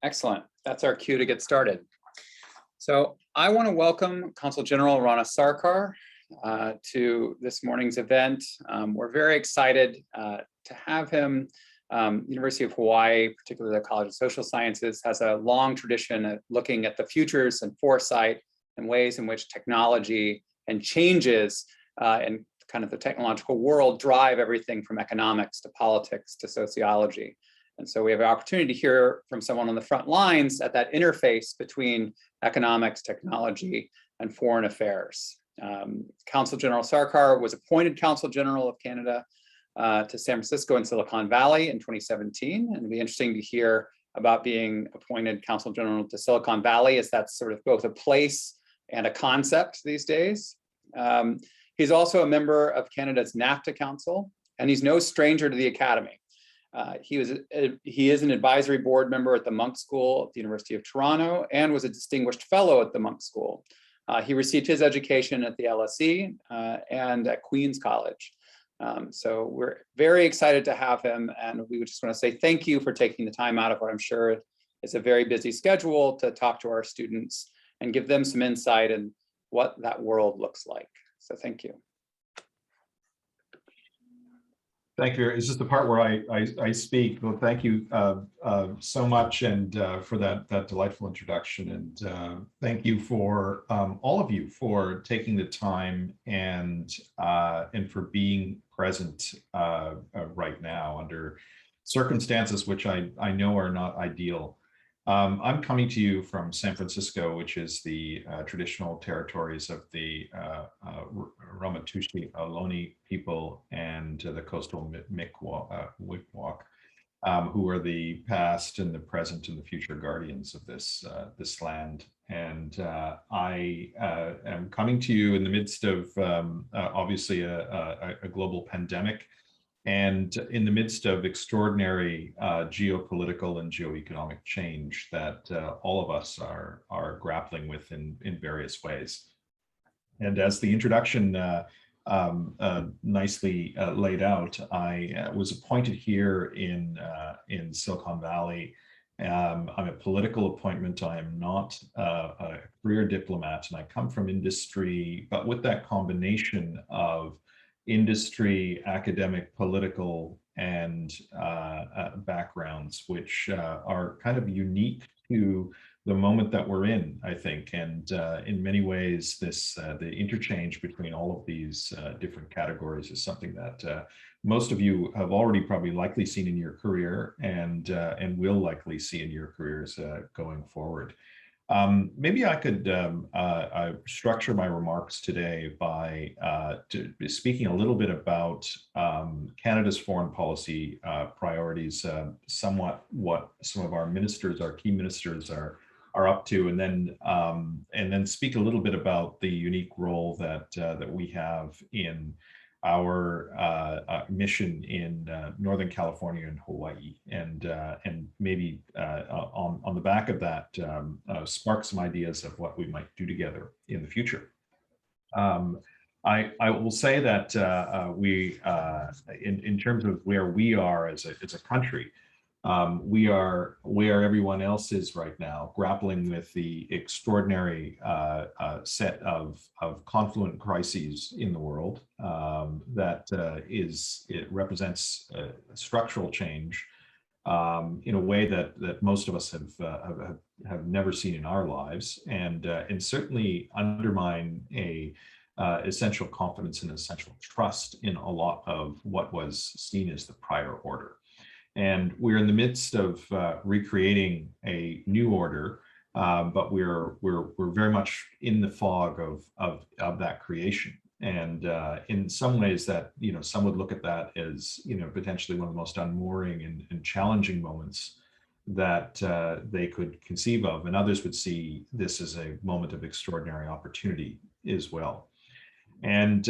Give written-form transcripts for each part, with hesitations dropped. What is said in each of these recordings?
Excellent. That's our cue to get started. So I want to welcome Consul General Rana Sarkar to this morning's event. We're very excited to have him. University of Hawaii, particularly the College of Social Sciences, has a long tradition of looking at the futures and foresight and ways in which technology and changes in kind of the technological world drive everything from economics to politics to sociology. And so we have an opportunity to hear from someone on the front lines at that interface between economics, technology, and foreign affairs. Consul General Sarkar was appointed Consul General of Canada to San Francisco and Silicon Valley in 2017. And it'll be interesting to hear about being appointed Consul General to Silicon Valley, as that's sort of both a place and a concept these days. He's also a member of Canada's NAFTA Council, and he's no stranger to the Academy. He is an advisory board member at the Monk School at the University of Toronto and was a distinguished fellow at the Monk School. He received his education at the LSE and at Queen's College. So we're very excited to have him, and we just want to say thank you for taking the time out of what I'm sure is a very busy schedule to talk to our students and give them some insight in what that world looks like. So thank you. Thank you. Is this the part where I speak? Well, thank you so much, and for that delightful introduction, and thank you for all of you for taking the time and for being present right now under circumstances which I know are not ideal. I'm coming to you from San Francisco, which is the traditional territories of the Ramaytush Ohlone people and the coastal Mi'kmaq, who are the past and the present and the future guardians of this land. And I am coming to you in the midst of obviously a global pandemic, and in the midst of extraordinary geopolitical and geo-economic change that all of us are grappling with in various ways. And as the introduction nicely laid out, I was appointed here in Silicon Valley. I'm a political appointment. I am not a career diplomat, and I come from industry, but with that combination of industry, academic, political, and backgrounds, which are kind of unique to the moment that we're in, I think. And in many ways, the interchange between all of these different categories is something that most of you have already probably likely seen in your career and will likely see in your careers going forward. Maybe I could structure my remarks today by speaking a little bit about Canada's foreign policy priorities, somewhat what some of our ministers, our key ministers, are up to, and then speak a little bit about the unique role that we have in our mission in Northern California and Hawaii, and maybe on the back of that, spark some ideas of what we might do together in the future. I will say that we, in terms of where we are as a country, we are where everyone else is right now, grappling with the extraordinary set of confluent crises in the world it represents a structural change in a way that most of us have never seen in our lives, and certainly undermine essential confidence and essential trust in a lot of what was seen as the prior order. And we're in the midst of recreating a new order, but we're very much in the fog of that creation. And in some ways, that some would look at that as potentially one of the most unmooring and challenging moments that they could conceive of, and others would see this as a moment of extraordinary opportunity as well. And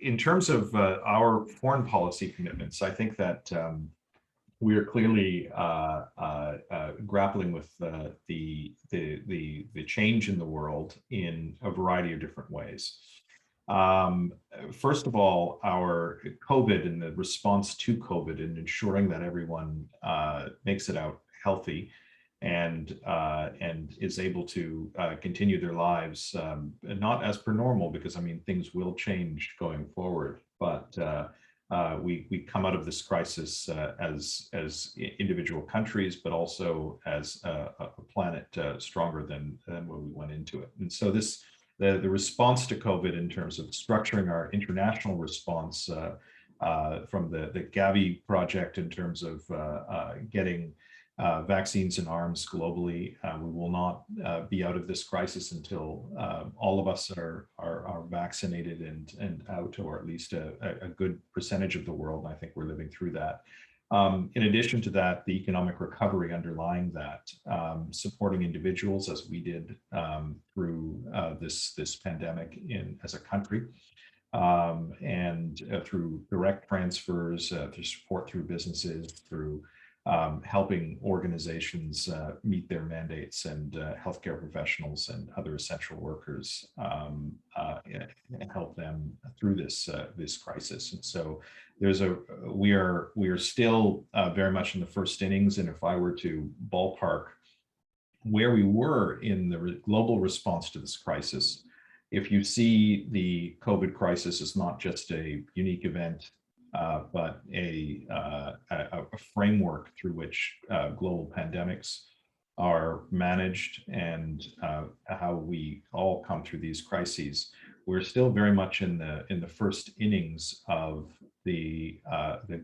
in terms of our foreign policy commitments, I think that we are clearly grappling with the change in the world in a variety of different ways. First of all, our COVID and the response to COVID and ensuring that everyone makes it out healthy and is able to continue their lives, not as per normal, because I mean things will change going forward, but we come out of this crisis as individual countries, but also as a planet stronger than when we went into it. And so the response to COVID in terms of structuring our international response from the Gavi project in terms of getting vaccines and arms globally. We will not be out of this crisis until all of us are vaccinated and out, or at least a good percentage of the world. And I think we're living through that. In addition to that, the economic recovery underlying that, supporting individuals as we did through this pandemic as a country, and through direct transfers, through support through businesses, through helping organizations meet their mandates, and healthcare professionals and other essential workers and help them through this crisis. And so we are still very much in the first innings. And if I were to ballpark where we were in the global response to this crisis, if you see the COVID crisis as not just a unique event, but a framework through which global pandemics are managed, and how we all come through these crises, we're still very much in the first innings of the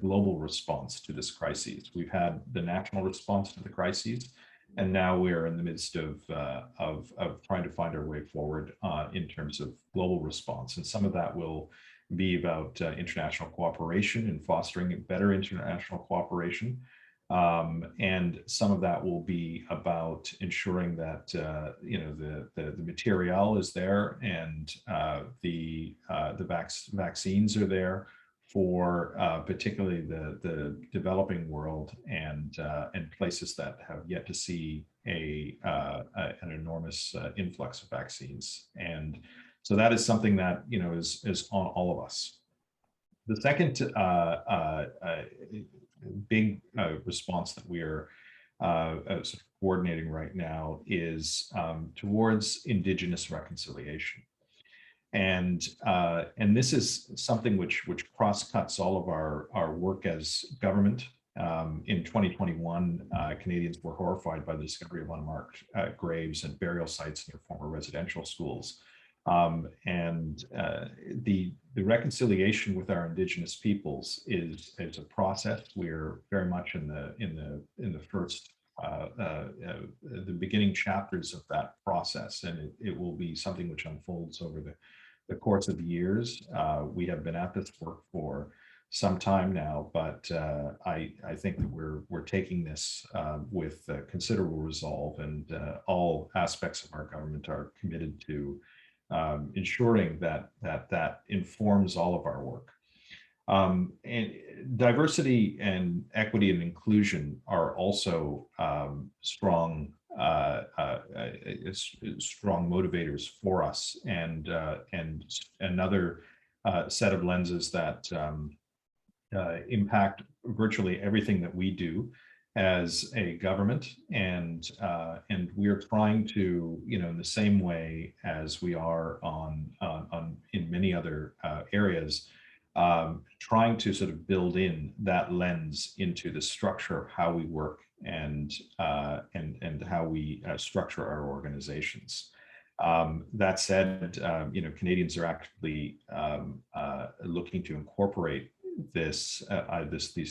global response to this crisis. We've had the national response to the crises, and now we're in the midst of trying to find our way forward in terms of global response. And some of that will be about international cooperation and fostering better international cooperation. And some of that will be about ensuring that the material is there, and the vaccines are there for particularly the developing world, and places that have yet to see an enormous influx of vaccines. And so that is something that is on all of us. The second big response that we are sort of coordinating right now is towards Indigenous reconciliation. And this is something which cross-cuts all of our work as government. In 2021, Canadians were horrified by the discovery of unmarked graves and burial sites near former residential schools. And the reconciliation with our Indigenous peoples is a process. We're very much in the first the beginning chapters of that process, and it will be something which unfolds over the course of years. We have been at this work for some time now, but I think that we're taking this with considerable resolve, and all aspects of our government are committed to ensuring that informs all of our work. And diversity and equity and inclusion are also strong motivators for us, and another set of lenses that impact virtually everything that we do as a government. And we are trying to, in the same way as we are in many other areas, trying to sort of build in that lens into the structure of how we work, and how we structure our organizations. That said, Canadians are actively looking to incorporate these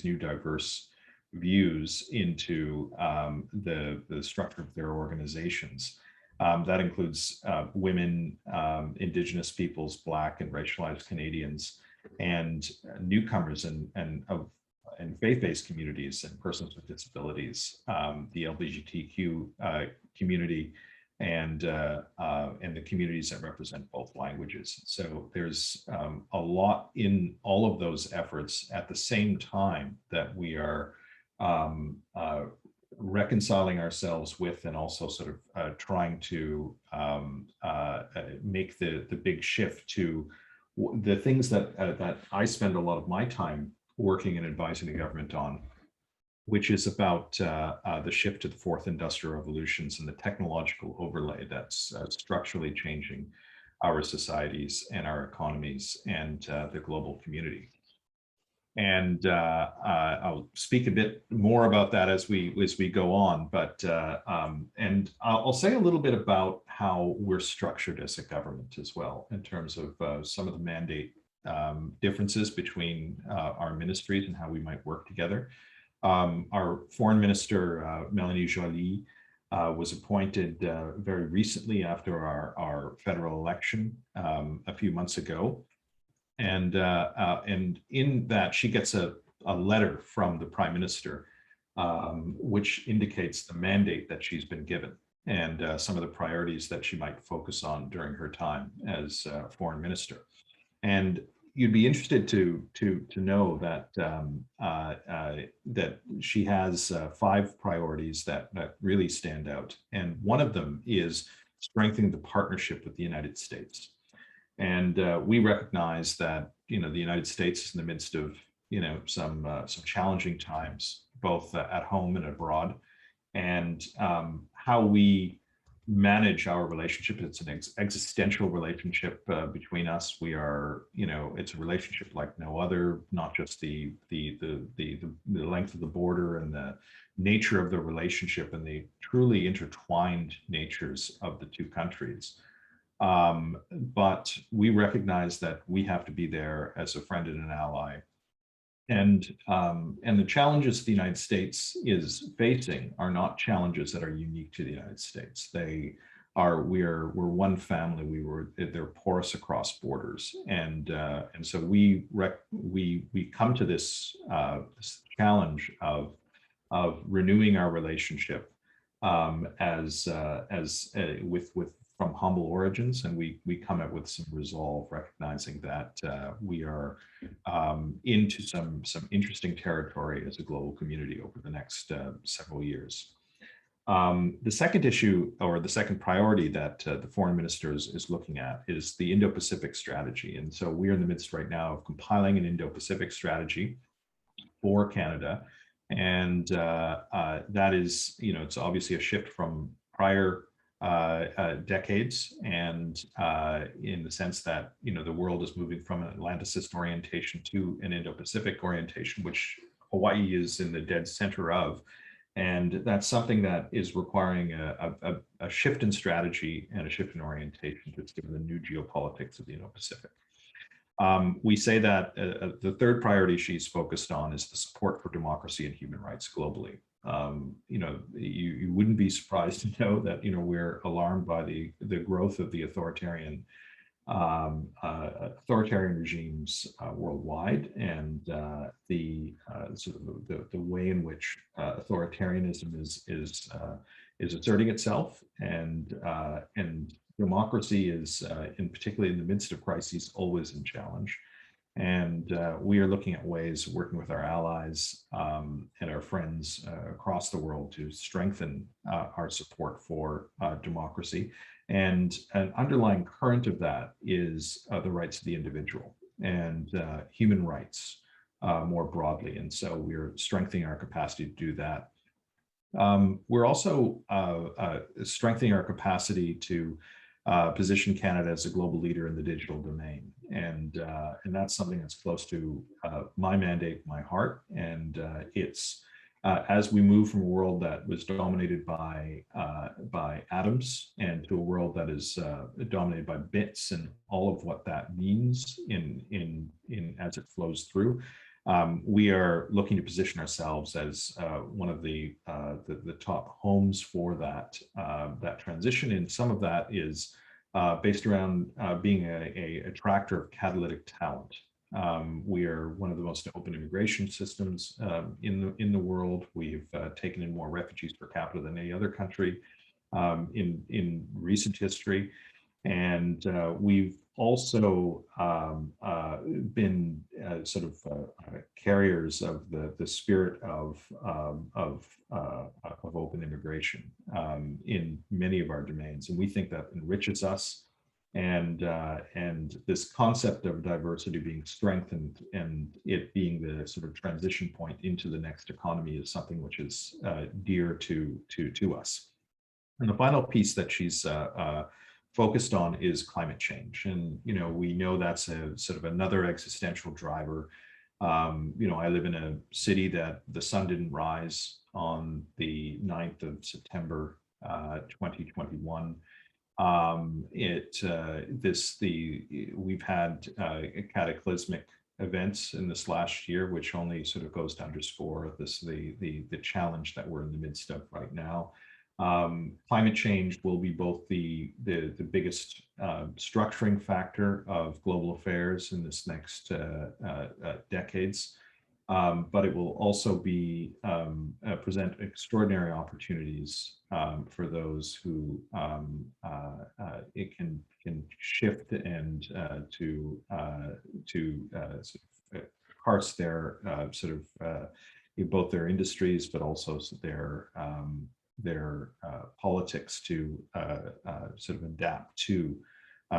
new diverse views into the structure of their organizations. That includes women, Indigenous peoples, Black and racialized Canadians, and newcomers and faith-based communities and persons with disabilities, the LGBTQ community, and the communities that represent both languages. So there's a lot in all of those efforts at the same time that we are reconciling ourselves with, and also sort of trying to make the big shift to the things that I spend a lot of my time working and advising the government on, which is about the shift to the fourth industrial revolutions and the technological overlay that's structurally changing our societies and our economies and the global community. And I'll speak a bit more about that as we go on. But and I'll say a little bit about how we're structured as a government as well, in terms of some of the mandate differences between our ministries and how we might work together. Our foreign minister, Melanie Joly, was appointed very recently after our federal election a few months ago. And in that, she gets a letter from the Prime Minister, which indicates the mandate that she's been given and some of the priorities that she might focus on during her time as Foreign Minister. And you'd be interested to know that that she has 5 priorities that really stand out, and one of them is strengthening the partnership with the United States. And we recognize that the United States is in the midst of some challenging times, both at home and abroad, and how we manage our relationship. It's an existential relationship between us. We are, it's a relationship like no other. Not just the length of the border and the nature of the relationship and the truly intertwined natures of the two countries. But we recognize that we have to be there as a friend and an ally. And the challenges the United States is facing are not challenges that are unique to the United States. We're one family. They're porous across borders, and so we come to this challenge of renewing our relationship with from humble origins, and we come out with some resolve, recognizing that we are into some interesting territory as a global community over the next several years. The second issue, or the second priority that the foreign minister is looking at, is the Indo-Pacific strategy. And so we're in the midst right now of compiling an Indo-Pacific strategy for Canada. And that is, it's obviously a shift from prior decades, and in the sense that the world is moving from an Atlanticist orientation to an Indo-Pacific orientation, which Hawaii is in the dead center of, and that's something that is requiring a shift in strategy and a shift in orientation, just given the new geopolitics of the Indo-Pacific. We say that the third priority she's focused on is the support for democracy and human rights globally. You wouldn't be surprised to know that we're alarmed by the growth of the authoritarian regimes worldwide, and the way in which authoritarianism is asserting itself, and democracy is, particularly in the midst of crises, always in challenge. And we are looking at ways, working with our allies and our friends across the world, to strengthen our support for democracy. And an underlying current of that is the rights of the individual and human rights more broadly. And so we're strengthening our capacity to do that. We're also strengthening our capacity to position Canada as a global leader in the digital domain. And that's something that's close to my mandate, my heart. And it's as we move from a world that was dominated by atoms, and to a world that is dominated by bits, and all of what that means in as it flows through. We are looking to position ourselves as one of the top homes for that transition, and some of that is based around being a attractor of catalytic talent. We are one of the most open immigration systems in the world. We've taken in more refugees per capita than any other country in recent history, and we've also been carriers of the spirit of open immigration in many of our domains, and we think that enriches us And this concept of diversity being strengthened and it being the sort of transition point into the next economy is something which is dear to us. And the final piece that she's focused on is climate change. And, we know that's a sort of another existential driver. I live in a city that the sun didn't rise on the 9th of September, 2021. We've had cataclysmic events in this last year, which only sort of goes to underscore the challenge that we're in the midst of right now. Climate change will be both the biggest structuring factor of global affairs in this next decades, but it will also be present extraordinary opportunities for those who it can shift and to parse their both their industries, but also their politics to sort of adapt to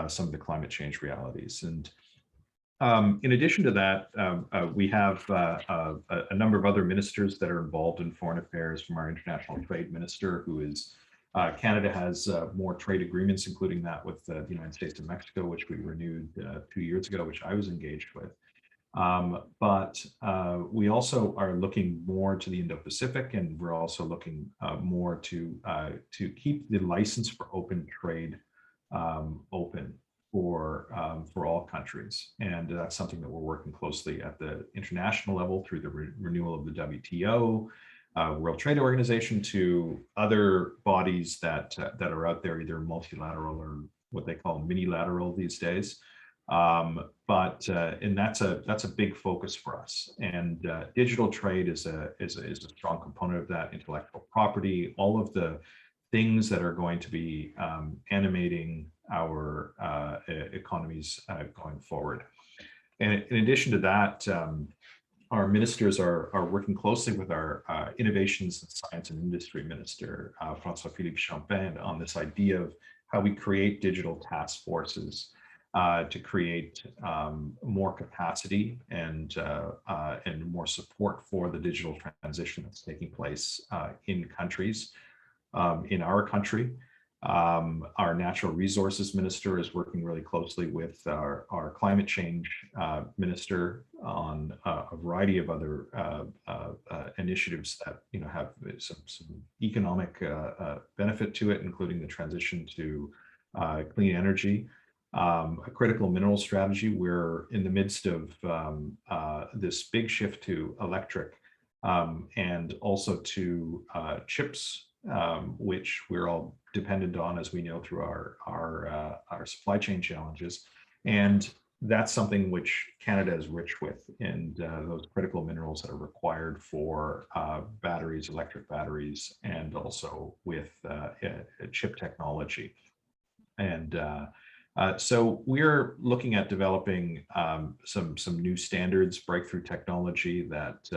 some of the climate change realities. And in addition to that, we have a number of other ministers that are involved in foreign affairs, from our international trade minister, who is Canada has more trade agreements, including that with the United States and Mexico, which we renewed 2 years ago, which I was engaged with. But we also are looking more to the Indo-Pacific, and we're also looking more to keep the license for open trade open for all countries. And that's something that we're working closely at the international level through the renewal of the WTO, World Trade Organization, to other bodies that are out there, either multilateral or what they call mini-lateral these days. And that's a big focus for us. And digital trade is a strong component of that. Intellectual property, all of the things that are going to be animating our economies going forward. And in addition to that, our ministers are working closely with our Innovations and Science and Industry Minister, François-Philippe Champagne, on this idea of how we create digital task forces to create more capacity and more support for the digital transition that's taking place in countries, in our country. Our Natural Resources Minister is working really closely with our Climate Change Minister on a variety of other initiatives that have some economic benefit to it, including the transition to clean energy. A critical mineral strategy. We're in the midst of this big shift to electric and also to chips, which we're all dependent on, as we know, through our supply chain challenges. And that's something which Canada is rich with, and those critical minerals that are required for batteries, electric batteries, and also with chip technology. And so we're looking at developing some new standards, breakthrough technology that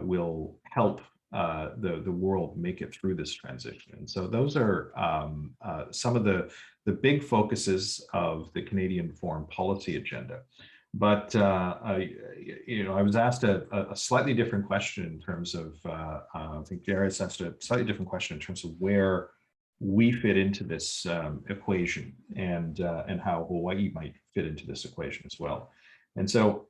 will help the world make it through this transition. And so those are some of the big focuses of the Canadian foreign policy agenda. But I was asked a slightly different question in terms of I think Darius asked a slightly different question in terms of where we fit into this equation, and how Hawaii might fit into this equation as well. And so,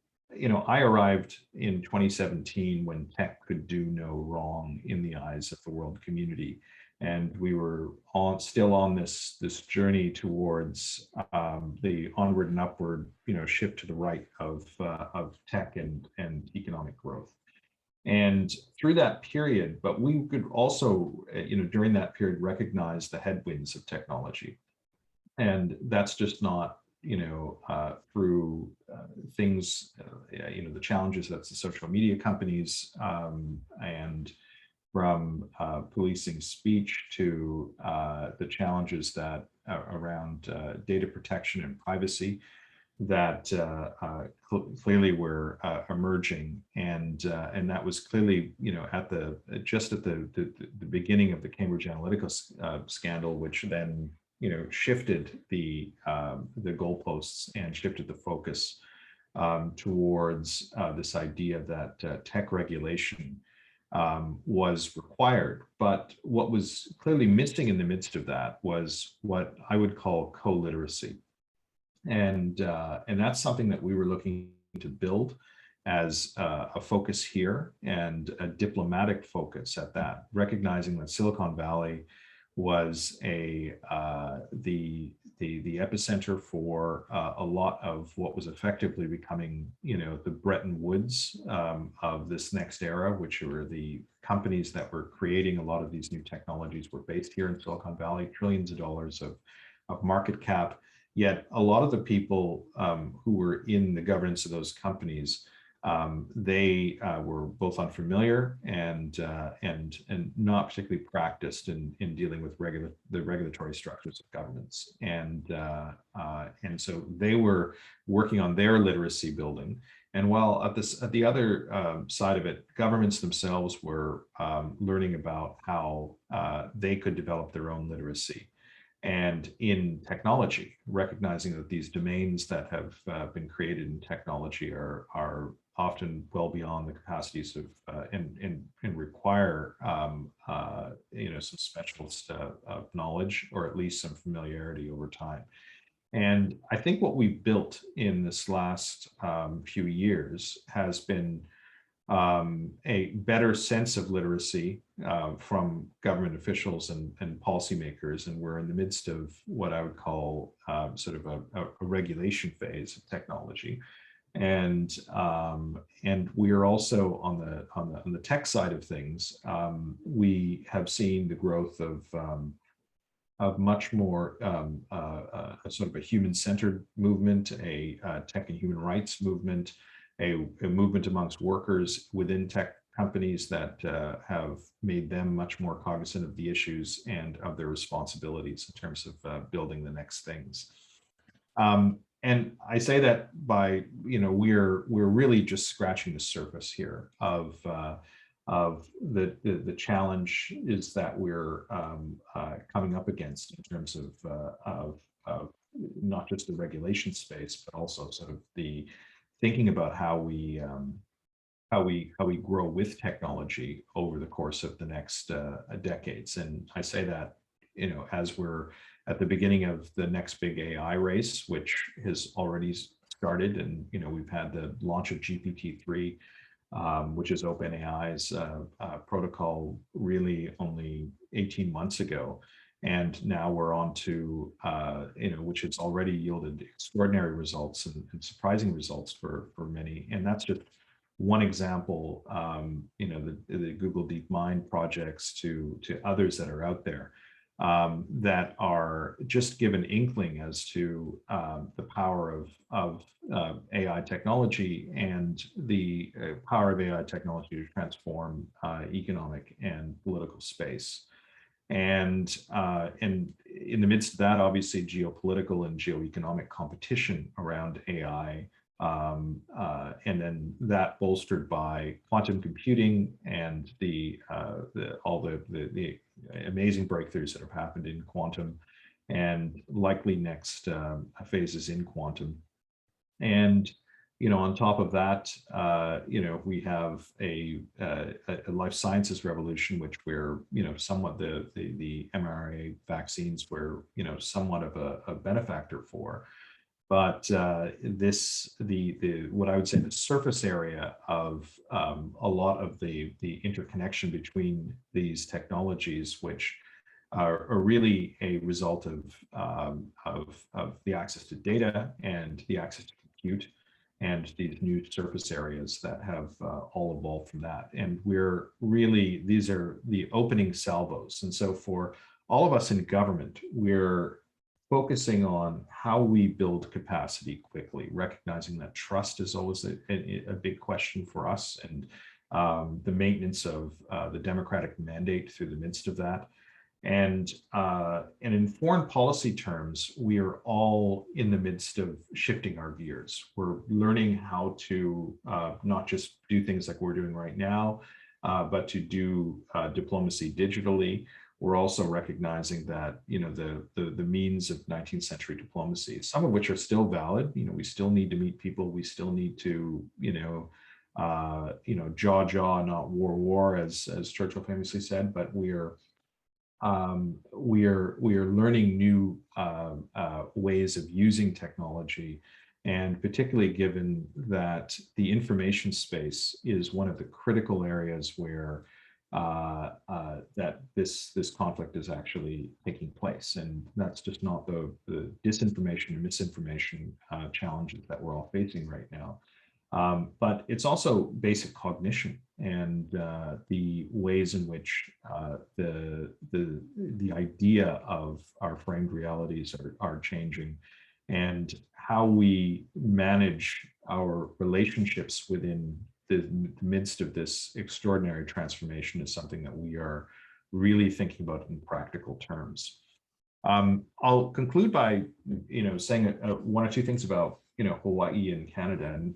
I arrived in 2017 when tech could do no wrong in the eyes of the world community, and we were still on this journey towards the onward and upward, shift to the right of tech and economic growth. And through that period, but we could also, during that period, recognize the headwinds of technology. And that's just not, through things, the challenges that's the social media companies, and from policing speech to the challenges that around data protection and privacy that clearly were emerging, and that was clearly, at the beginning of the Cambridge Analytica scandal, which then shifted the goalposts and shifted the focus towards this idea that tech regulation was required. But what was clearly missing in the midst of that was what I would call co-literacy. And that's something that we were looking to build as a focus here, and a diplomatic focus at that, recognizing that Silicon Valley was the epicenter for a lot of what was effectively becoming, the Bretton Woods of this next era, which were the companies that were creating a lot of these new technologies were based here in Silicon Valley, trillions of dollars of market cap. Yet a lot of the people who were in the governance of those companies, they were both unfamiliar and not particularly practiced in dealing with the regulatory structures of governments, and so they were working on their literacy building. And while at the other side of it, governments themselves were learning about how they could develop their own literacy. And in technology, recognizing that these domains that have been created in technology are often well beyond the capacities of and require some specialist knowledge, or at least some familiarity over time. And I think what we've built in this last few years has been a better sense of literacy from government officials and policymakers. And we're in the midst of what I would call sort of a regulation phase of technology. And we are also on the tech side of things. We have seen the growth of much more sort of a human-centered movement, a tech and human rights movement, a movement amongst workers within tech companies that have made them much more cognizant of the issues and of their responsibilities in terms of building the next things. And I say that by, we're really just scratching the surface here of the challenge is that we're coming up against in terms of not just the regulation space, but also sort of the thinking about how we grow with technology over the course of the next decades. And I say that, as we're at the beginning of the next big AI race, which has already started, and we've had the launch of GPT-3, which is OpenAI's protocol, really only 18 months ago. And now we're on to, which has already yielded extraordinary results and surprising results for many. And that's just one example, the Google DeepMind projects to others that are out there that are just give an inkling as to the power of AI technology and the power of AI technology to transform economic and political space. And in the midst of that, obviously, geopolitical and geo-economic competition around AI, and then that bolstered by quantum computing and all the amazing breakthroughs that have happened in quantum, and likely next phases in quantum. And on top of that, we have a life sciences revolution, which we're, somewhat the mRNA vaccines were, somewhat of a benefactor for. But what I would say the surface area of a lot of the interconnection between these technologies, which are really a result of the access to data and the access to compute, and these new surface areas that have all evolved from that. And these are the opening salvos. And so for all of us in government, we're focusing on how we build capacity quickly, recognizing that trust is always a big question for us, and the maintenance of the democratic mandate through the midst of that. And in foreign policy terms, we are all in the midst of shifting our gears. We're learning how to not just do things like we're doing right now, but to do diplomacy digitally. we're also recognizing that, the means of 19th century diplomacy, some of which are still valid. We still need to meet people. We still need to, jaw, not war, as Churchill famously said. But we are learning new ways of using technology, and particularly given that the information space is one of the critical areas where that this conflict is actually taking place. And that's just not the disinformation and misinformation challenges that we're all facing right now. But it's also basic cognition and the ways in which the idea of our framed realities are changing, and how we manage our relationships within the midst of this extraordinary transformation is something that we are really thinking about in practical terms. I'll conclude by, saying one or two things about, Hawaii and Canada. And,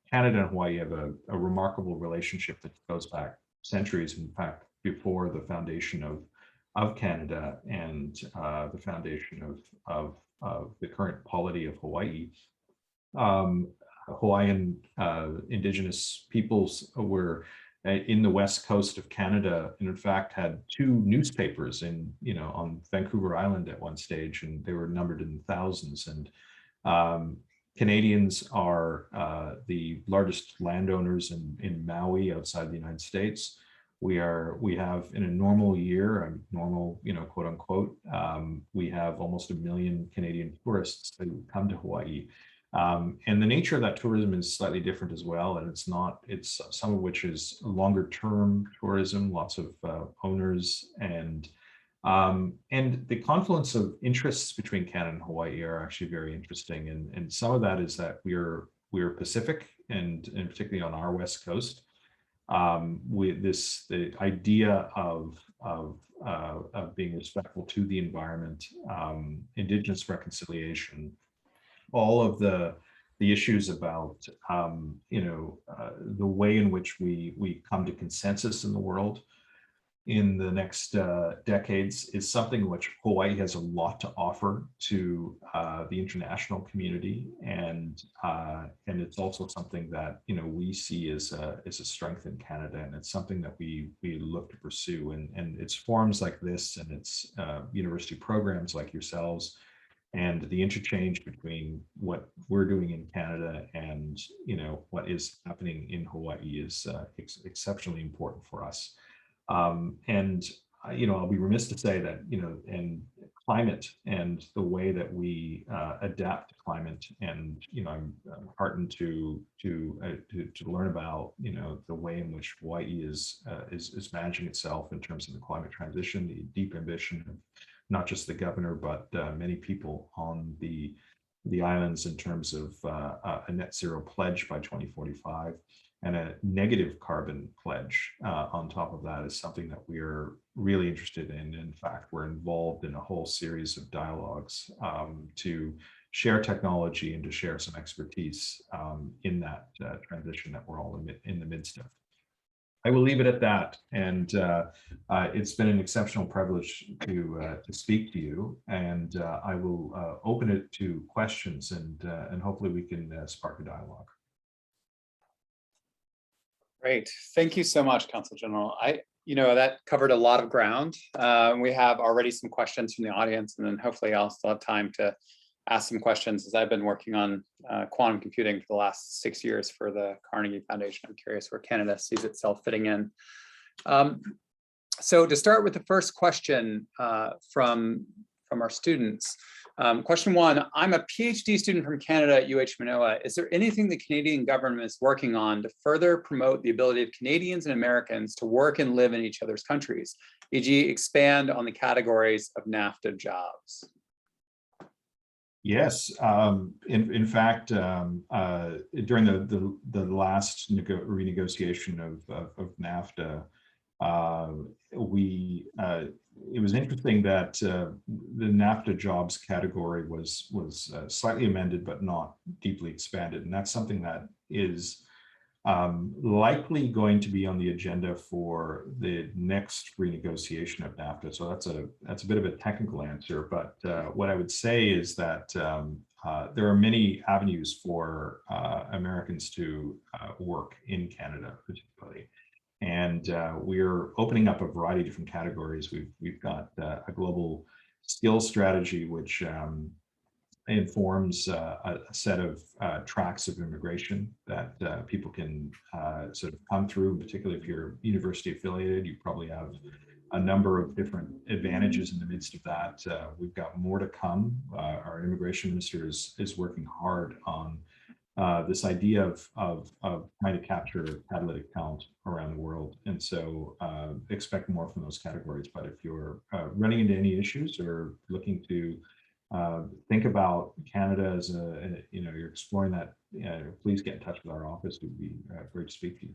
Canada and Hawaii have a remarkable relationship that goes back centuries. In fact, before the foundation of Canada and the foundation of the current polity of Hawaii. Hawaiian indigenous peoples were in the west coast of Canada, and in fact had two newspapers on Vancouver Island at one stage, and they were numbered in thousands. And Canadians are the largest landowners in Maui outside the United States. We have, in a normal year, normal, quote unquote, we have almost 1 million Canadian tourists who come to Hawaii. And the nature of that tourism is slightly different as well. And it's some of which is longer term tourism, lots of owners, and the confluence of interests between Canada and Hawaii are actually very interesting. And some of that is that we're Pacific, and particularly on our west coast, the idea of being respectful to the environment, Indigenous reconciliation, all of the issues about the way in which we come to consensus in the world in the next decades is something which Hawaii has a lot to offer to the international community, and it's also something that we see as a strength in Canada, and it's something that we look to pursue. And it's forums like this, and it's university programs like yourselves, and the interchange between what we're doing in Canada and what is happening in Hawaii is exceptionally important for us. And I'll be remiss to say that and climate and the way that we adapt to climate, and I'm heartened to learn about the way in which Hawaii is managing itself in terms of the climate transition, the deep ambition of not just the governor, but many people on the islands in terms of a net zero pledge by 2045, and a negative carbon pledge on top of that is something that we're really interested in. In fact, we're involved in a whole series of dialogues to share technology and to share some expertise in that transition that we're all in the midst of. I will leave it at that, and it's been an exceptional privilege to speak to you, and I will open it to questions, and hopefully we can spark a dialogue. Great, thank you so much, Consul General. That covered a lot of ground. We have already some questions from the audience, and then hopefully I'll still have time to ask some questions, as I've been working on quantum computing for the last 6 years for the Carnegie Foundation. I'm curious where Canada sees itself fitting in. So to start with the first question from our students. Question one, I'm a PhD student from Canada at UH Manoa. Is there anything the Canadian government is working on to further promote the ability of Canadians and Americans to work and live in each other's countries, e.g. expand on the categories of NAFTA jobs? Yes, in fact, during the last renegotiation of NAFTA, it was interesting that the NAFTA jobs category was slightly amended but not deeply expanded, and that's something that is likely going to be on the agenda for the next renegotiation of NAFTA. So that's a bit of a technical answer, but what I would say is that there are many avenues for Americans to work in Canada, particularly. And we're opening up a variety of different categories. We've got a global skills strategy, which informs a set of tracks of immigration that people can sort of come through. Particularly if you're university affiliated, you probably have a number of different advantages in the midst of that. We've got more to come. Our immigration minister is working hard on this idea of trying to capture catalytic talent around the world. And so expect more from those categories. But if you're running into any issues or looking to think about Canada as you're exploring that, please get in touch with our office. It would be great to speak to you.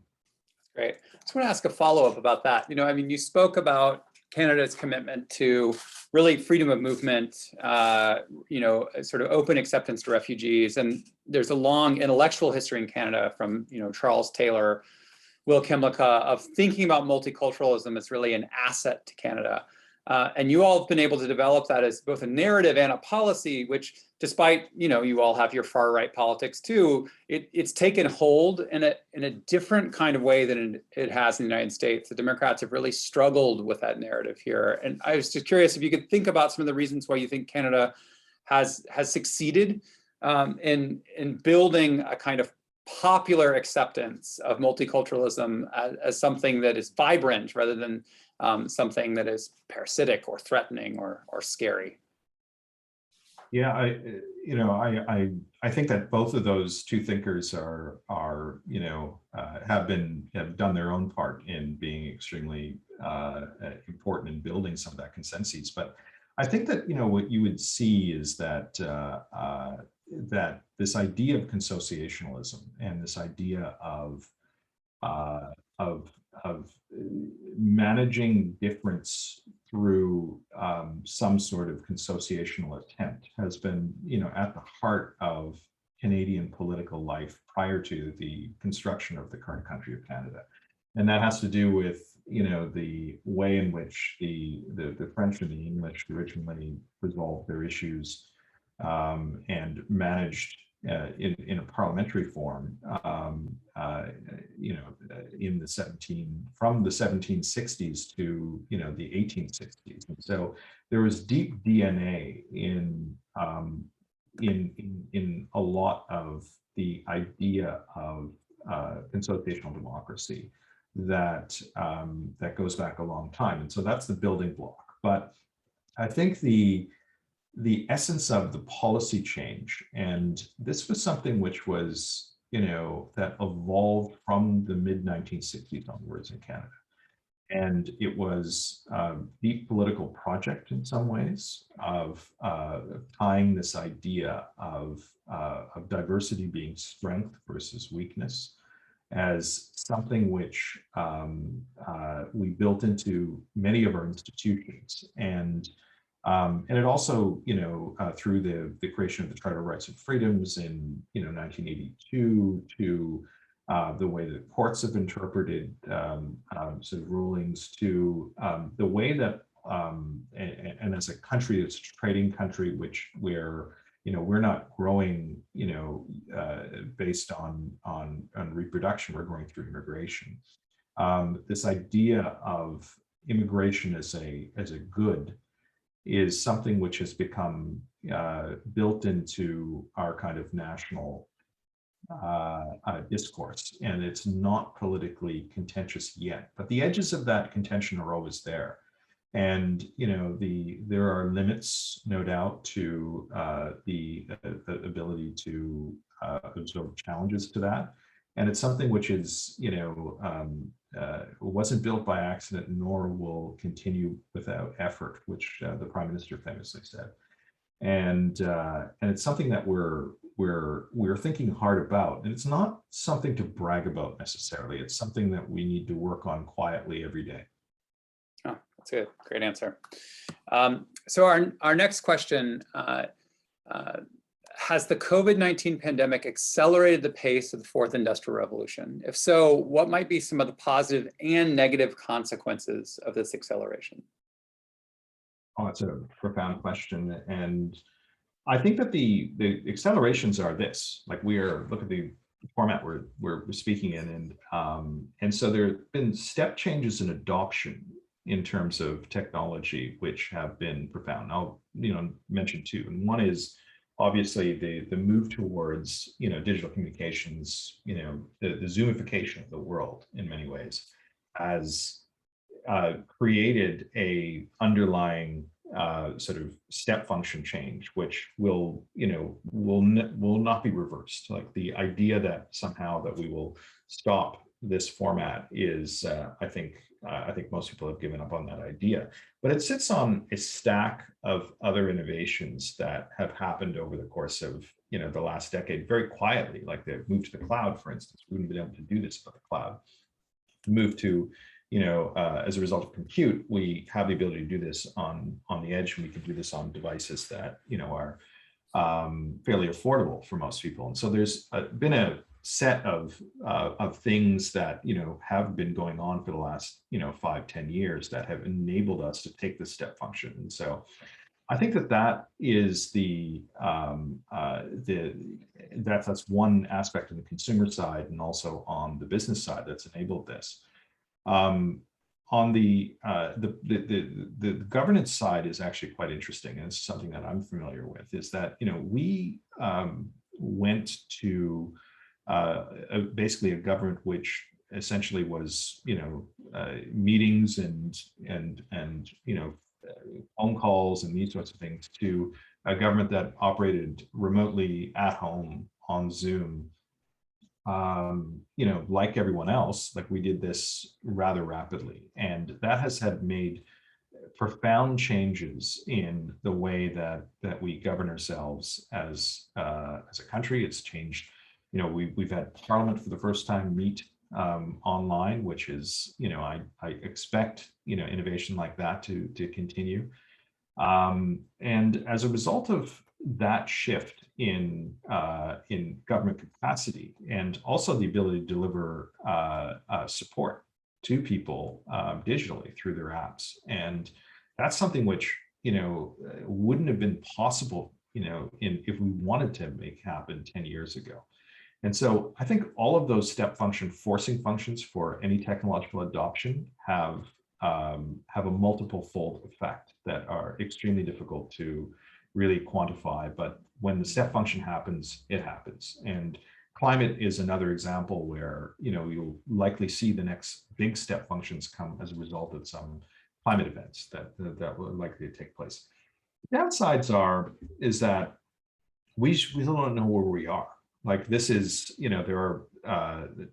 Great. I just want to ask a follow-up about that. I mean, you spoke about Canada's commitment to really freedom of movement, sort of open acceptance to refugees. And there's a long intellectual history in Canada from, Charles Taylor, Will Kymlicka, of thinking about multiculturalism as really an asset to Canada. And you all have been able to develop that as both a narrative and a policy, which, despite, you all have your far right politics too, it's taken hold in a different kind of way than it has in the United States. The Democrats have really struggled with that narrative here. And I was just curious if you could think about some of the reasons why you think Canada has succeeded in building a kind of popular acceptance of multiculturalism as something that is vibrant rather than something that is parasitic or threatening or scary. Yeah, I think that both of those two thinkers have done their own part in being extremely important in building some of that consensus. But I think that what you would see is that that this idea of consociationalism and this idea of managing difference through some sort of consociational attempt has been, at the heart of Canadian political life prior to the construction of the current country of Canada. And that has to do with, the way in which the French and the English originally resolved their issues and managed in a parliamentary form, from the 1760s to the 1860s, and so there was deep DNA in a lot of the idea of consociational democracy that goes back a long time, and so that's the building block. But I think the essence of the policy change, and this was something which was, that evolved from the mid-1960s onwards in Canada. And it was a deep political project in some ways of tying this idea of diversity being strength versus weakness as something which we built into many of our institutions. And it also, through the creation of the Charter of Rights and Freedoms in 1982, to the way that courts have interpreted sort of rulings, to the way that, and as a country, it's a trading country, which we're not growing, based on reproduction, we're growing through immigration. This idea of immigration as a good is something which has become built into our kind of national discourse, and it's not politically contentious yet, but the edges of that contention are always there. And there are limits, no doubt, to the ability to absorb challenges to that. And it's something which is, wasn't built by accident, nor will continue without effort, which the Prime Minister famously said. And it's something that we're thinking hard about. And it's not something to brag about necessarily. It's something that we need to work on quietly every day. Oh, that's a great answer. So our next question has the COVID-19 pandemic accelerated the pace of the fourth industrial revolution? If so, what might be some of the positive and negative consequences of this acceleration? Oh, that's a profound question. And I think that the accelerations are this, like look at the format we're speaking in. And so there have been step changes in adoption in terms of technology, which have been profound. I'll mention two. And one is obviously the move towards digital communications, the Zoomification of the world in many ways has created a underlying sort of step function change, which will not be reversed. Like the idea that somehow that we will stop this format is, I think most people have given up on that idea. But it sits on a stack of other innovations that have happened over the course of the last decade, very quietly, like the move to the cloud, for instance. We wouldn't have been able to do this without the cloud. Move to as a result of compute, we have the ability to do this on the edge, and we can do this on devices that are fairly affordable for most people. And so there's been a set of things that have been going on for the last 5-10 years that have enabled us to take this step function. And so I think that is that's one aspect of the consumer side, and also on the business side that's enabled this. On the governance side is actually quite interesting, and it's something that I'm familiar with. Is that we went to basically a government which essentially was meetings and phone calls and these sorts of things, to a government that operated remotely at home on Zoom. Like everyone else, like we did this rather rapidly, and that has made profound changes in the way that we govern ourselves as a country. It's changed. We've had Parliament for the first time meet online, which is I expect innovation like that to continue. And as a result of that shift in government capacity, and also the ability to deliver support to people digitally through their apps, and that's something which wouldn't have been possible if we wanted to make happen 10 years ago. And so I think all of those step function forcing functions for any technological adoption have a multiple fold effect that are extremely difficult to really quantify. But when the step function happens, it happens. And climate is another example where you'll likely see the next big step functions come as a result of some climate events that will likely to take place. The downsides is that we still don't know where we are. Like this is,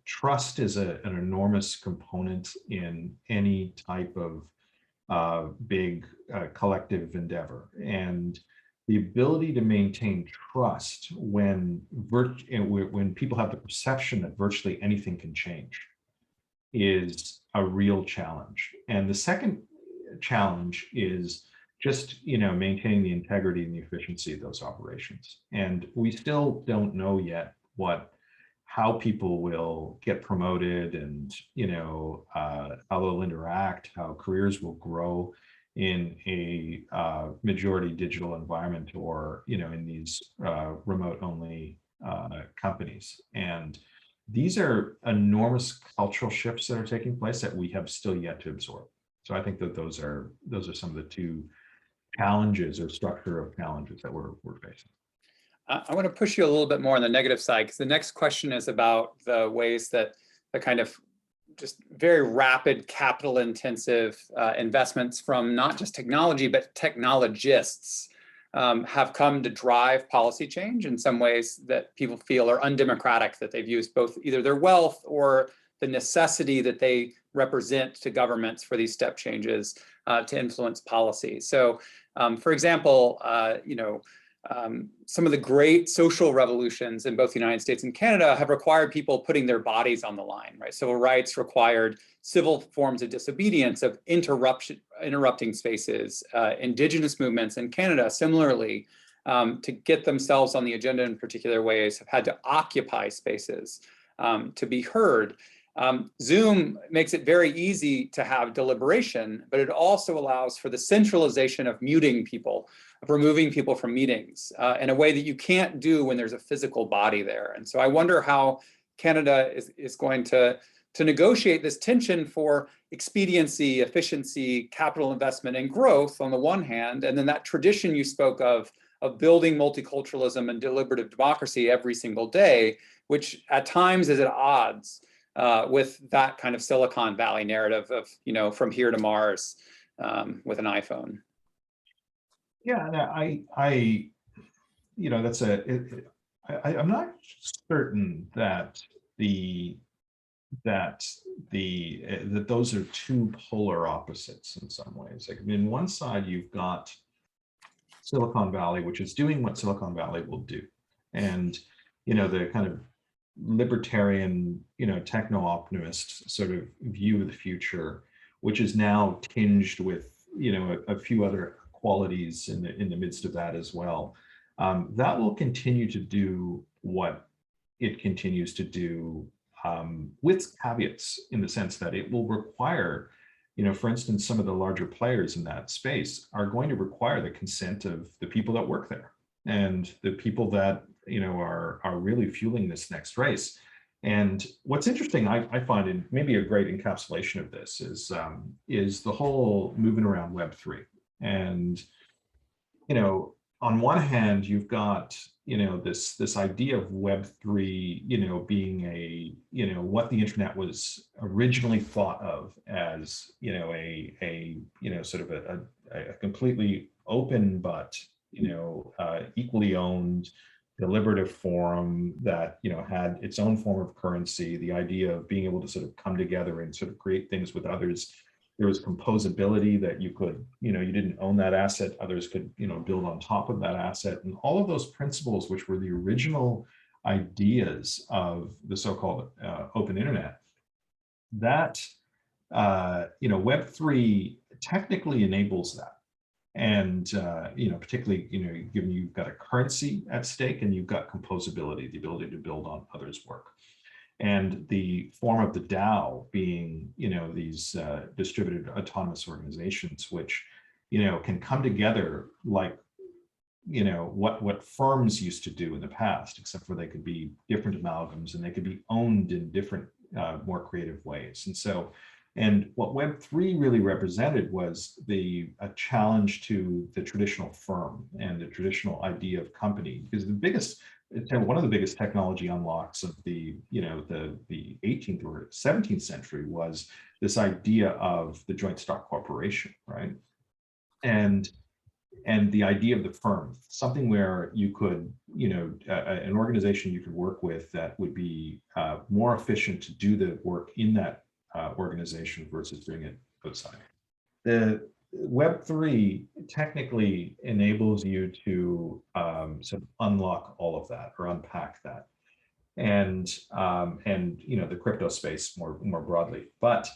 trust is an enormous component in any type of big collective endeavor. And the ability to maintain trust when people have the perception that virtually anything can change is a real challenge. And the second challenge is just maintaining the integrity and the efficiency of those operations. And we still don't know yet how people will get promoted, and how they'll interact, how careers will grow in a majority digital environment, or in these remote only companies. And these are enormous cultural shifts that are taking place that we have still yet to absorb. So I think that those are some of the two challenges or structure of challenges that we're facing. I want to push you a little bit more on the negative side, because the next question is about the ways that the kind of just very rapid capital intensive investments from not just technology, but technologists have come to drive policy change in some ways that people feel are undemocratic, that they've used both either their wealth or the necessity that they represent to governments for these step changes to influence policy. So for example, some of the great social revolutions in both the United States and Canada have required people putting their bodies on the line, right? Civil rights required civil forms of disobedience, of interrupting spaces. Indigenous movements in Canada similarly to get themselves on the agenda in particular ways, have had to occupy spaces to be heard. Zoom makes it very easy to have deliberation, but it also allows for the centralization of muting people, of removing people from meetings in a way that you can't do when there's a physical body there. And so I wonder how Canada is going to negotiate this tension for expediency, efficiency, capital investment, and growth on the one hand, and then that tradition you spoke of building multiculturalism and deliberative democracy every single day, which at times is at odds with that kind of Silicon Valley narrative of, from here to Mars with an iPhone. Yeah, I'm not certain that those are two polar opposites in some ways. Like, I mean, one side you've got Silicon Valley, which is doing what Silicon Valley will do, and the kind of libertarian, techno-optimist sort of view of the future, which is now tinged with, a few other qualities in the midst of that as well. That will continue to do what it continues to do, with caveats, in the sense that it will require, for instance, some of the larger players in that space are going to require the consent of the people that work there and the people that are really fueling this next race. And what's interesting, I find, and maybe a great encapsulation of this is the whole movement around Web3. And on one hand, you've got this idea of Web3, being a what the internet was originally thought of as a sort of a completely open but equally owned deliberative forum that had its own form of currency. The idea of being able to sort of come together and sort of create things with others. There was composability, that you could, you didn't own that asset, others could, build on top of that asset. And all of those principles, which were the original ideas of the so-called open internet, that, Web3 technically enables that. And, particularly, given you've got a currency at stake and you've got composability, the ability to build on others' work. And the form of the DAO being, these distributed autonomous organizations, which, can come together like, what firms used to do in the past, except for they could be different amalgams and they could be owned in different, more creative ways. And so, and what Web3 really represented was a challenge to the traditional firm and the traditional idea of company, because one of the biggest technology unlocks of the 18th or 17th century was this idea of the joint stock corporation, right? And the idea of the firm, something where you could, an organization you could work with that would be more efficient to do the work in that organization versus doing it outside. The Web3 technically enables you to sort of unlock all of that or unpack that, and the crypto space more broadly. But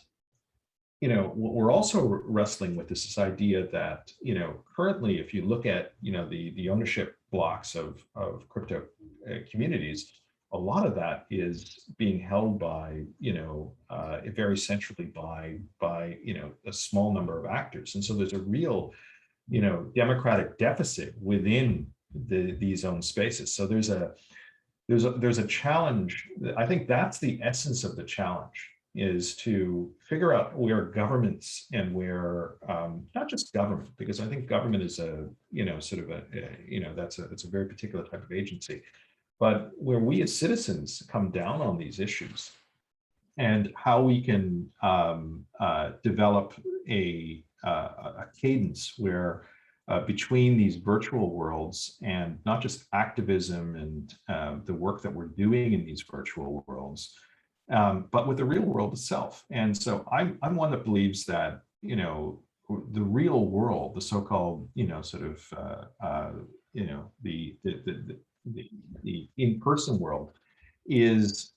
we're also wrestling with this idea that currently, if you look at the ownership blocks of crypto communities, a lot of that is being held by very centrally by a small number of actors, and so there's a real democratic deficit within these own spaces. So there's a challenge. I think that's the essence of the challenge, is to figure out where governments and where not just government, because I think government is it's a very particular type of agency, but where we as citizens come down on these issues, and how we can develop a cadence where between these virtual worlds and not just activism and the work that we're doing in these virtual worlds, but with the real world itself. And so I'm one that believes that the real world, the so-called the in-person world, is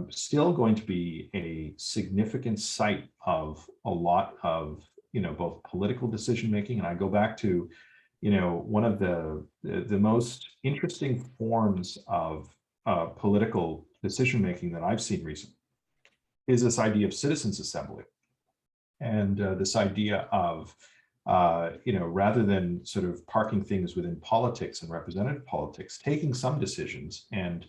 still going to be a significant site of a lot of both political decision making. And I go back to one of the most interesting forms of political decision making that I've seen recently is this idea of citizens' assembly, and this idea of rather than sort of parking things within politics and representative politics, taking some decisions and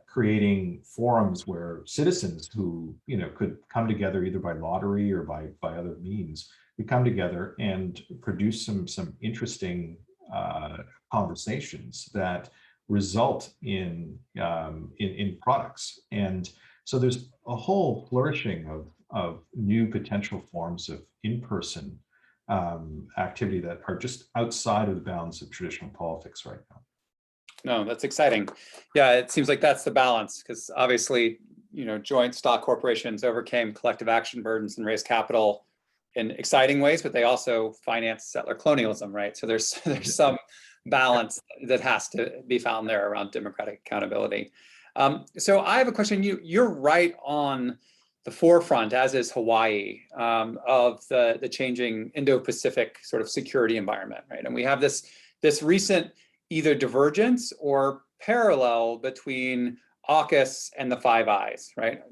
creating forums where citizens who could come together either by lottery or by other means, we come together and produce some interesting conversations that result in products. And so there's a whole flourishing of new potential forms of in-person activity that are just outside of the bounds of traditional politics right now. No, that's exciting. Yeah, it seems like that's the balance, because obviously, joint stock corporations overcame collective action burdens and raised capital in exciting ways, but they also finance settler colonialism, right? So there's some balance that has to be found there around democratic accountability. So I have a question. You're right on the forefront, as is Hawaii, of the changing Indo-Pacific sort of security environment, right? And we have this recent either divergence or parallel between AUKUS and the Five Eyes, right?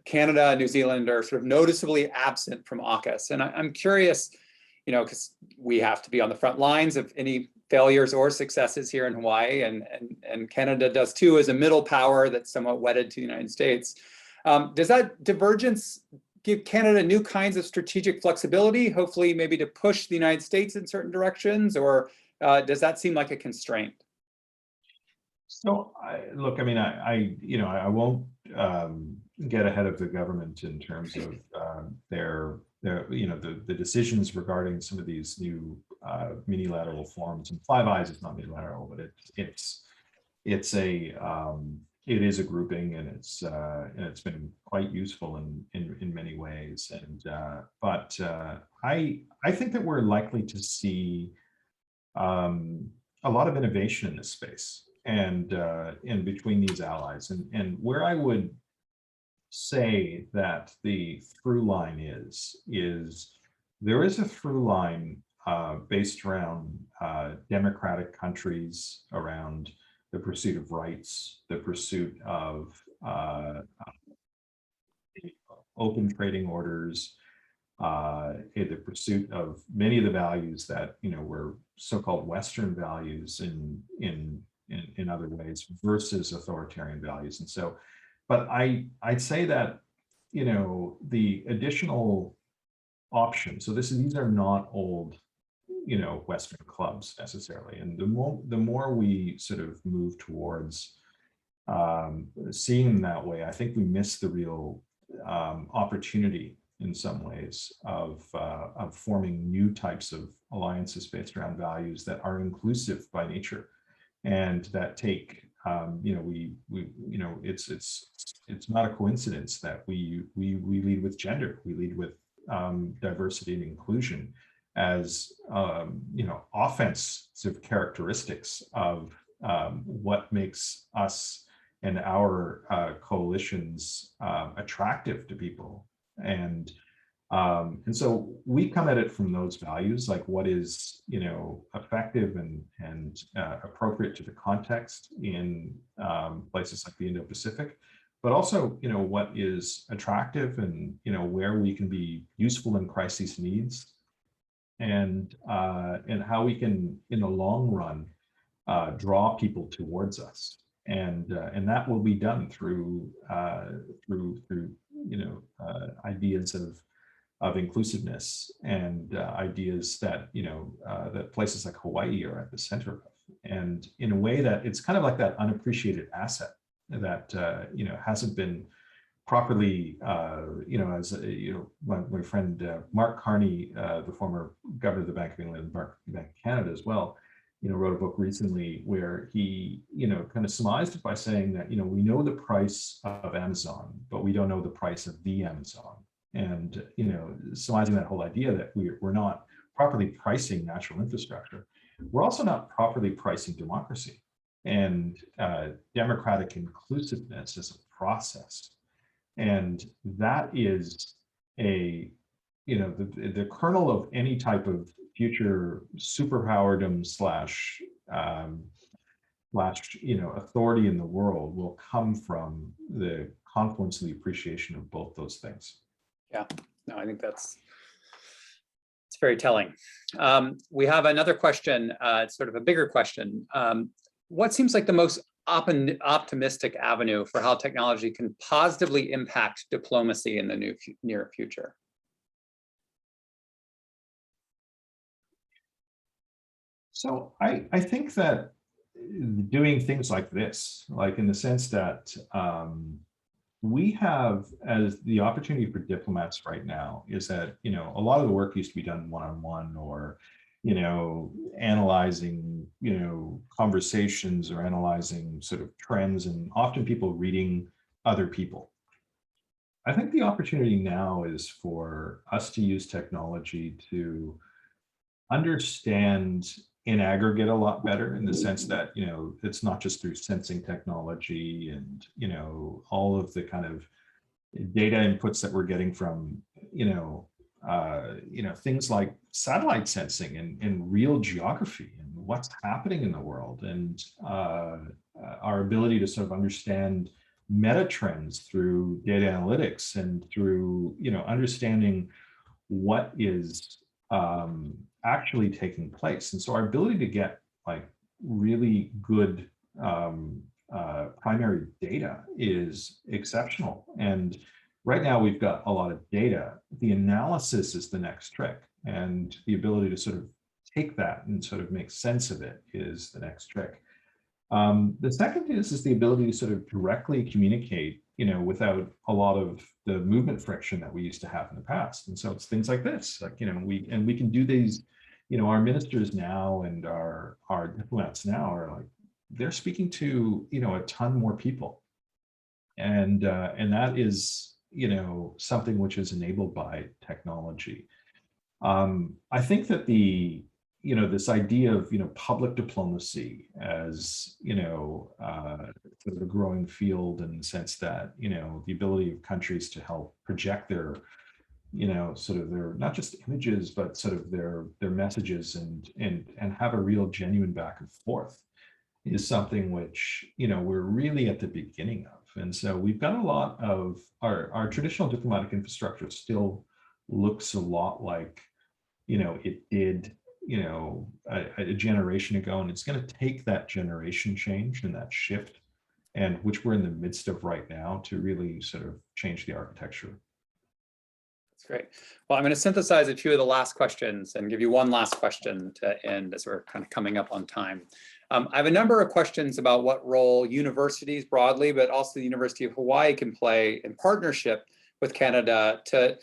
Canada and New Zealand are sort of noticeably absent from AUKUS. And I'm curious, because we have to be on the front lines of any failures or successes here in Hawaii, and Canada does too, as a middle power that's somewhat wedded to the United States. Does that divergence give Canada new kinds of strategic flexibility, hopefully maybe to push the United States in certain directions, or does that seem like a constraint? So, look, I mean, I won't get ahead of the government in terms of their the decisions regarding some of these new minilateral forums. And Five Eyes is not minilateral, but it is a grouping, and it's been quite useful in many ways. And but I think that we're likely to see a lot of innovation in this space and in between these allies. And where I would say that the through line is there is a through line based around democratic countries, around the pursuit of rights, the pursuit of open trading orders, the pursuit of many of the values that were so-called Western values in other ways versus authoritarian values. And so, but I'd say that the additional options. So these are not old Western clubs necessarily, and the more we sort of move towards seeing them that way, I think we miss the real opportunity in some ways of forming new types of alliances based around values that are inclusive by nature, and that take it's not a coincidence that we lead with gender, we lead with diversity and inclusion as offensive characteristics of what makes us and our coalitions attractive to people. And so we come at it from those values, like what is effective and appropriate to the context in places like the Indo-Pacific, but also what is attractive and where we can be useful in crisis needs, and how we can in the long run draw people towards us, and that will be done through ideas of inclusiveness and ideas that that places like Hawaii are at the center of, and in a way that it's kind of like that unappreciated asset that hasn't been properly as my friend Mark Carney, the former governor of the Bank of England, Bank of Canada as well, wrote a book recently where he kind of surmised it by saying that we know the price of Amazon, but we don't know the price of the Amazon. And surmising that whole idea that we're not properly pricing natural infrastructure, we're also not properly pricing democracy and democratic inclusiveness as a process. And that is the kernel of any type of future superpowerdom slash authority in the world will come from the confluence and the appreciation of both those things. Yeah, no, I think it's very telling. We have another question, it's sort of a bigger question. What seems like the most optimistic avenue for how technology can positively impact diplomacy in the near future? So I think that doing things like this, like in the sense that we have as the opportunity for diplomats right now is that, a lot of the work used to be done one-on-one or, analyzing, conversations or analyzing sort of trends, and often people reading other people. I think the opportunity now is for us to use technology to understand in aggregate a lot better, in the sense that, it's not just through sensing technology and, all of the kind of data inputs that we're getting from, things like satellite sensing and real geography and what's happening in the world, and our ability to sort of understand meta trends through data analytics and through, understanding what is actually taking place. And so our ability to get like really good primary data is exceptional. And right now we've got a lot of data. The analysis is the next trick, and the ability to sort of take that and sort of make sense of it is the next trick. The second is the ability to sort of directly communicate, without a lot of the movement friction that we used to have in the past. And so it's things like this, like, we can do these, our ministers now and our diplomats now are like, they're speaking to, a ton more people. And that is, something which is enabled by technology. I think that this idea of, public diplomacy as, sort of a growing field, in the sense that, the ability of countries to help project their, sort of their, not just images, but sort of their messages and have a real genuine back and forth, is something which, we're really at the beginning of. And so we've got a lot of our traditional diplomatic infrastructure still looks a lot like, it did, a generation ago, and it's going to take that generation change and that shift, and which we're in the midst of right now, to really sort of change the architecture. That's great. Well, I'm going to synthesize a few of the last questions and give you one last question to end, as we're kind of coming up on time. I have a number of questions about what role universities broadly, but also the University of Hawaii can play in partnership with Canada to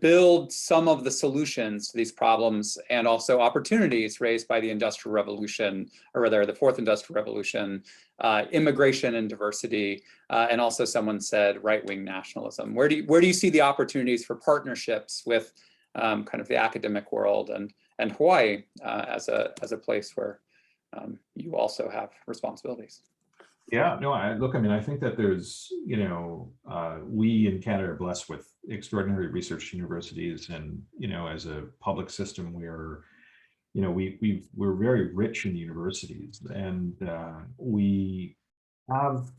build some of the solutions to these problems, and also opportunities raised by the Industrial Revolution, or rather the Fourth Industrial Revolution, immigration and diversity, and also someone said right-wing nationalism. Where do you see the opportunities for partnerships with kind of the academic world and Hawaii as a place where you also have responsibilities? Yeah, no, I think that there's, we in Canada are blessed with extraordinary research universities, and, as a public system, we're very rich in universities, and we have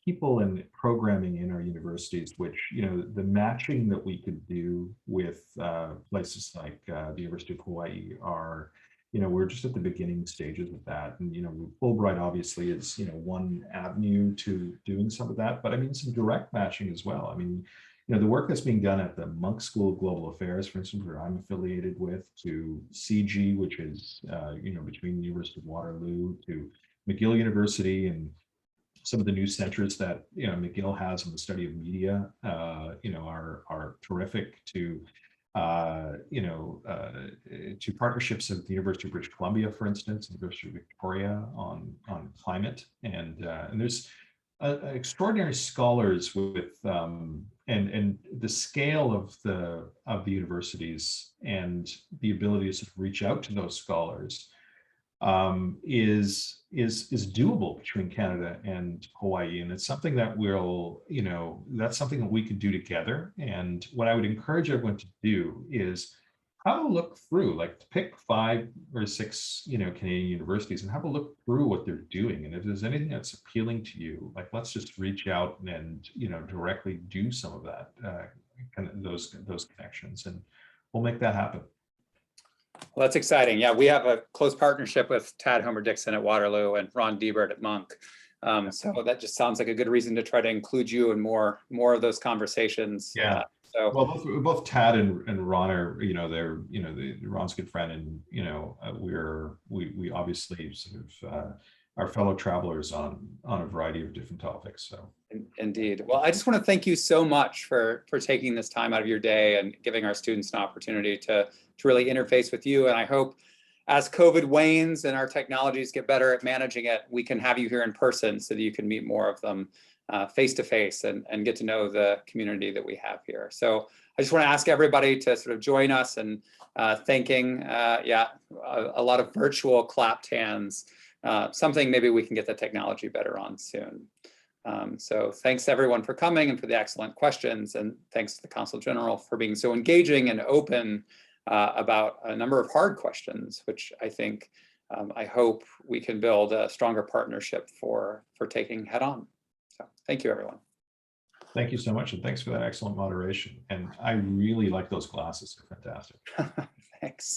people and programming in our universities, which, the matching that we could do with places like the University of Hawaii are, we're just at the beginning stages of that. And, Fulbright obviously is, one avenue to doing some of that, but I mean, some direct matching as well. I mean, the work that's being done at the Monk School of Global Affairs, for instance, where I'm affiliated with, to CG, which is, between the University of Waterloo, to McGill University, and some of the new centers that, McGill has on the study of media, are terrific, to to partnerships of the University of British Columbia, for instance, University of Victoria on climate, and there's extraordinary scholars with and the scale of the universities and the ability to sort of reach out to those scholars is doable between Canada and Hawaii, and it's something that that's something that we could do together. And what I would encourage everyone to do is have a look through, like pick 5 or 6, Canadian universities and have a look through what they're doing. And if there's anything that's appealing to you, like let's just reach out and, directly do some of that, those connections, and we'll make that happen. Well, that's exciting. Yeah, we have a close partnership with Tad Homer-Dixon at Waterloo and Ron Diebert at Monk. So that just sounds like a good reason to try to include you in more of those conversations. Yeah. So well, both Tad and Ron are, they're, Ron's a good friend, and we obviously sort of are fellow travelers on a variety of different topics. So indeed. Well, I just want to thank you so much for taking this time out of your day and giving our students an opportunity to really interface with you. And I hope as COVID wanes and our technologies get better at managing it, we can have you here in person so that you can meet more of them face to face and get to know the community that we have here. So I just want to ask everybody to sort of join us in thanking, a lot of virtual clapped hands, something maybe we can get the technology better on soon. So thanks everyone for coming and for the excellent questions, and thanks to the Consul General for being so engaging and open about a number of hard questions, which I think, I hope we can build a stronger partnership for taking head on. So thank you, everyone. Thank you so much, and thanks for that excellent moderation. And I really like those glasses; they're fantastic. Thanks.